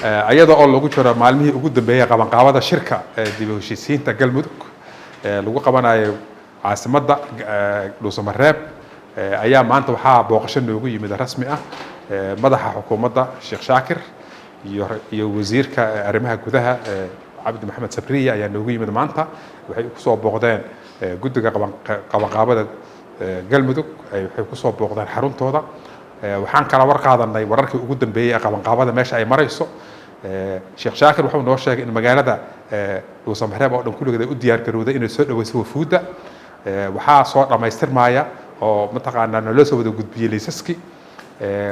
ayada oo lagu jiro maalmihii ugu dambeeyay qabanqaabada shirka dib u heshiisiinta galmudug lagu qabanayo caasimadda dhuusamareeb ayaa maanta waxaa booqasho noogu yimid rasmi ah madaxa xukuumadda Sheekh Shaakir iyo wasiirka arrimaha gudaha Cabdi Maxamed Sabriye ayaa noogu yimid maanta waxay ku soo booqdeen guddiga qabanqaabada galmudug waxay ku soo booqdeen xaruntooda waxaan kala warqaadanay wararkii ugu dambeeyay qabanqaabada meesha ay marayso Sheekh Shaakir wuxuu noo sheegay in magaalada dhuusamareeb oo dhan kulligeed ay u diyaar garowday inay soo dhaweyso wafuudda waxaa soo dhamaystirmaya oo mataqaanaa noo soo wada gudbiyay liisaski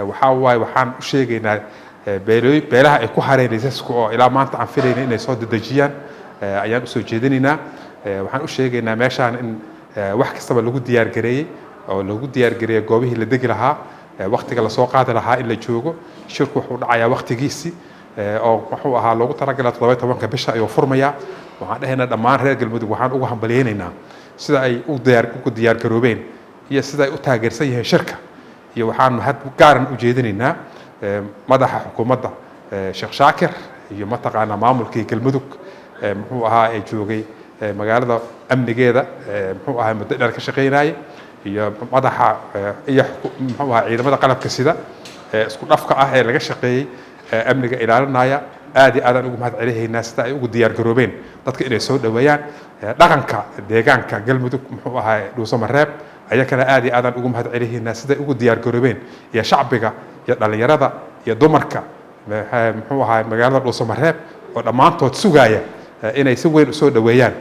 waxaan u sheegaynaa beelaha ay ku hareen liisasku oo ilaa maanta aan filayna inay soo dedejiyaan ayaan u soo jeedinaynaa waxaan u sheegaynaa meeshaan in wax kastaba lagu diyaar gareeyay oo lagu diyaar gareeyay goobihii la degi lahaa waqtiga la soo qaadi lahaa in la joogo shirku wuxuu dhacayaa waqtigiisii oo wuxuu ahaa loogu talagalay 17 bisha ayuu furmayaa waxaan dhahaynaa dhammaan reer galmudug waxaan ugu hambalyeynaa sida ay u diyaar garoobeen iyo sida ay u taageersan yihiin shirka iyo waxaan mahad gaaran u jeedinaynaa madaxa xukuumadda Sheekh Shaakir iyo mataqaanaa maamulkii galmudug muxuu ahaa ay joogay magaalada amnigeeda muxuu ahaa muddo dheer ka shaqeynayay iyo madaxa iyo muxuu ahaa ciidamada qalabka sida isku dhafka ah ee laga shaqeeyay amniga ilaalinaya aad iyo aad ugu mahad celihaynaa sida ay ugu diyaar garoobeen dadka inay soo dhaweeyaan dhaqanka deegaanka galmudug muxuu ahaa dhuusamareeb ayakana aad iyo aad ugu mahad celihaynaa sida ay ugu diyaar garoobeen iyo shacbiga iyo dhalinyarada iyo dumarka muxuu ahaa magaalada dhuusamareeb oo dhammaantood sugaya inay si weyn u soo dhaweeyaan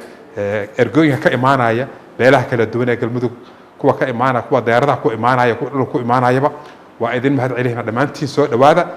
ergooyinka ka imaanaya beelaha kala duwan ee galmudug kuwa ka imaanaya kuwa diyaaradaha ku imaanaya kuwa dhulka ku imaanayaba waa idin mahad celihaynaa dhammaantiin soo dhawaada